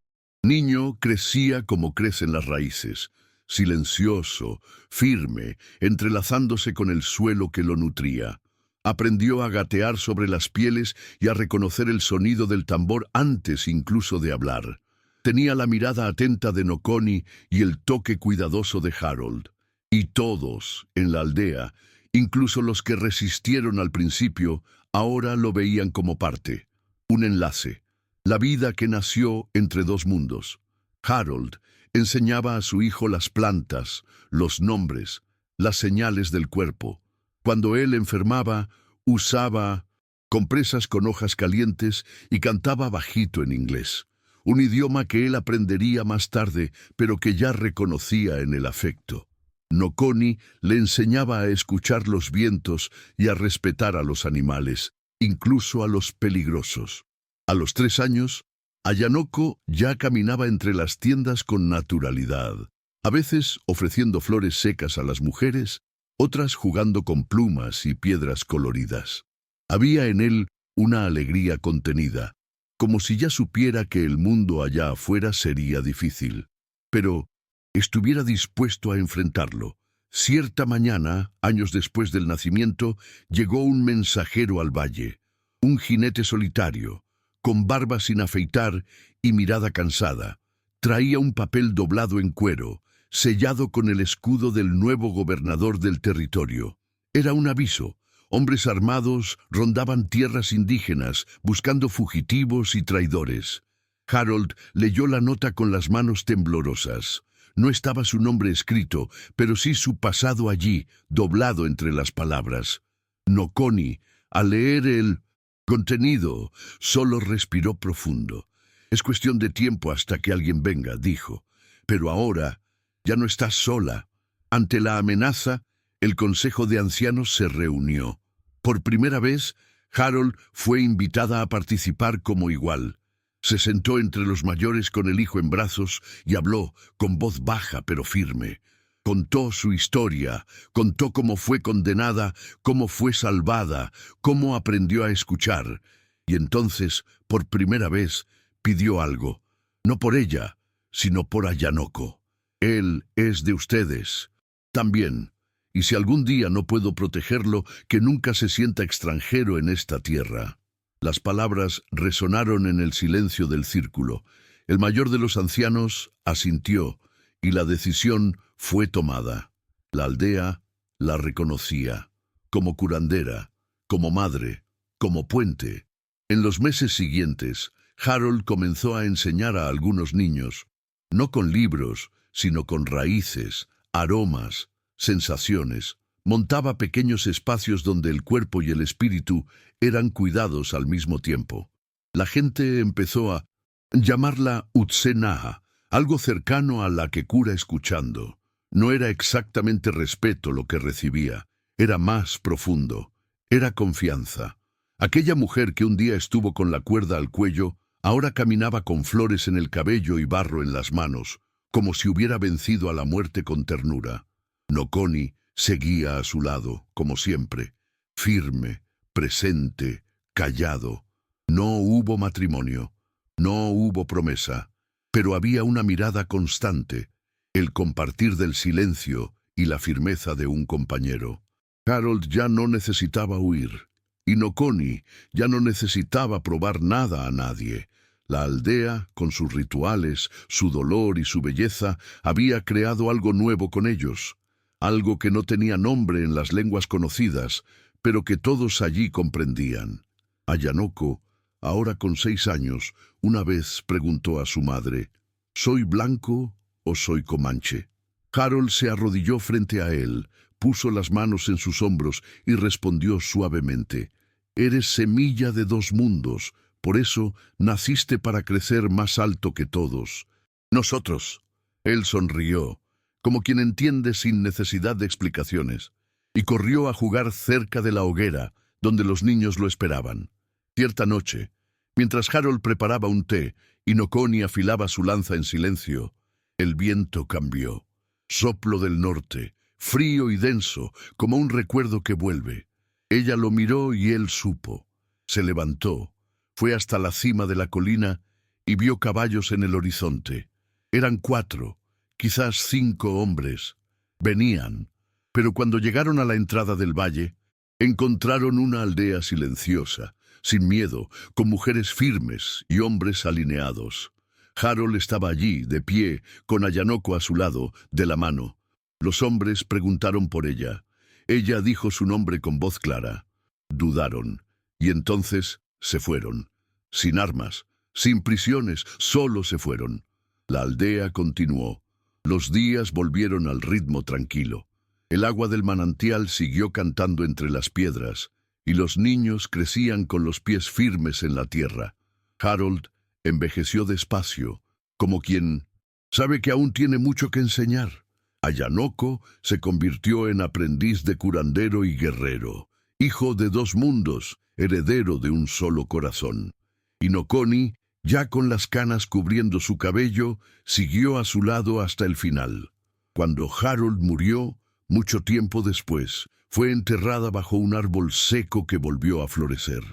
niño crecía como crecen las raíces, silencioso, firme, entrelazándose con el suelo que lo nutría. Aprendió a gatear sobre las pieles y a reconocer el sonido del tambor antes incluso de hablar. Tenía la mirada atenta de Noconi y el toque cuidadoso de Harold. Y todos, en la aldea, incluso los que resistieron al principio, ahora lo veían como parte, un enlace, la vida que nació entre dos mundos. Harold enseñaba a su hijo las plantas, los nombres, las señales del cuerpo. Cuando él enfermaba, usaba compresas con hojas calientes y cantaba bajito en inglés, un idioma que él aprendería más tarde, pero que ya reconocía en el afecto. Noconi le enseñaba a escuchar los vientos y a respetar a los animales, incluso a los peligrosos. A los 3 años, Ayanoko ya caminaba entre las tiendas con naturalidad, a veces ofreciendo flores secas a las mujeres, otras jugando con plumas y piedras coloridas. Había en él una alegría contenida, como si ya supiera que el mundo allá afuera sería difícil, pero estuviera dispuesto a enfrentarlo. Cierta mañana, años después del nacimiento, llegó un mensajero al valle, un jinete solitario, con barba sin afeitar y mirada cansada. Traía un papel doblado en cuero, sellado con el escudo del nuevo gobernador del territorio. Era un aviso. Hombres armados rondaban tierras indígenas, buscando fugitivos y traidores. Harold leyó la nota con las manos temblorosas. No estaba su nombre escrito, pero sí su pasado allí, doblado entre las palabras. Noconi, al leer el contenido, solo respiró profundo. Es cuestión de tiempo hasta que alguien venga, dijo. Pero ahora ya no estás sola. Ante la amenaza, el Consejo de Ancianos se reunió. Por primera vez, Harold fue invitada a participar como igual. Se sentó entre los mayores con el hijo en brazos y habló con voz baja pero firme. Contó su historia, contó cómo fue condenada, cómo fue salvada, cómo aprendió a escuchar. Y entonces, por primera vez, pidió algo, no por ella, sino por Ayanoko. Él es de ustedes. También. Y si algún día no puedo protegerlo, que nunca se sienta extranjero en esta tierra. Las palabras resonaron en el silencio del círculo. El mayor de los ancianos asintió, y la decisión fue tomada. La aldea la reconocía, como curandera, como madre, como puente. En los meses siguientes, Harold comenzó a enseñar a algunos niños, no con libros, sino con raíces, aromas, sensaciones. Montaba pequeños espacios donde el cuerpo y el espíritu eran cuidados al mismo tiempo. La gente empezó a llamarla Utsenaha, algo cercano a la que cura escuchando. No era exactamente respeto lo que recibía, era más profundo, era confianza. Aquella mujer que un día estuvo con la cuerda al cuello, ahora caminaba con flores en el cabello y barro en las manos, como si hubiera vencido a la muerte con ternura. Nokoni seguía a su lado, como siempre, firme, presente, callado. No hubo matrimonio, no hubo promesa, pero había una mirada constante, el compartir del silencio y la firmeza de un compañero. Harold ya no necesitaba huir, y Nokoni ya no necesitaba probar nada a nadie. La aldea, con sus rituales, su dolor y su belleza, había creado algo nuevo con ellos, algo que no tenía nombre en las lenguas conocidas, pero que todos allí comprendían. Ayanoko, ahora con 6 años, una vez preguntó a su madre, ¿soy blanco o soy comanche? Harold se arrodilló frente a él, puso las manos en sus hombros y respondió suavemente, «Eres semilla de 2 mundos, por eso naciste para crecer más alto que todos. Nosotros». Él sonrió, como quien entiende sin necesidad de explicaciones, y corrió a jugar cerca de la hoguera, donde los niños lo esperaban. Cierta noche, mientras Harold preparaba un té y Nokoni afilaba su lanza en silencio, el viento cambió. Soplo del norte, frío y denso, como un recuerdo que vuelve. Ella lo miró y él supo. Se levantó, fue hasta la cima de la colina y vio caballos en el horizonte. Eran 4, quizás 5 hombres. Venían, pero cuando llegaron a la entrada del valle, encontraron una aldea silenciosa, sin miedo, con mujeres firmes y hombres alineados. Harold estaba allí, de pie, con Ayanoko a su lado, de la mano. Los hombres preguntaron por ella. Ella dijo su nombre con voz clara. Dudaron, y entonces se fueron. Sin armas, sin prisiones, solo se fueron. La aldea continuó. Los días volvieron al ritmo tranquilo. El agua del manantial siguió cantando entre las piedras, y los niños crecían con los pies firmes en la tierra. Harold envejeció despacio, como quien sabe que aún tiene mucho que enseñar. Ayanoko se convirtió en aprendiz de curandero y guerrero, hijo de 2 mundos, heredero de un solo corazón. Y Nokoni, ya con las canas cubriendo su cabello, siguió a su lado hasta el final. Cuando Harold murió, mucho tiempo después, fue enterrada bajo un árbol seco que volvió a florecer.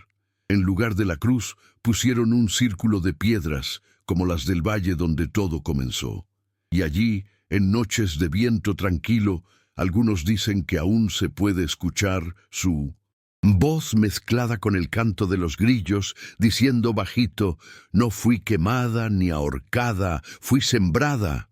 En lugar de la cruz, pusieron un círculo de piedras, como las del valle donde todo comenzó. Y allí, en noches de viento tranquilo, algunos dicen que aún se puede escuchar su voz mezclada con el canto de los grillos, diciendo bajito, «No fui quemada ni ahorcada, fui sembrada».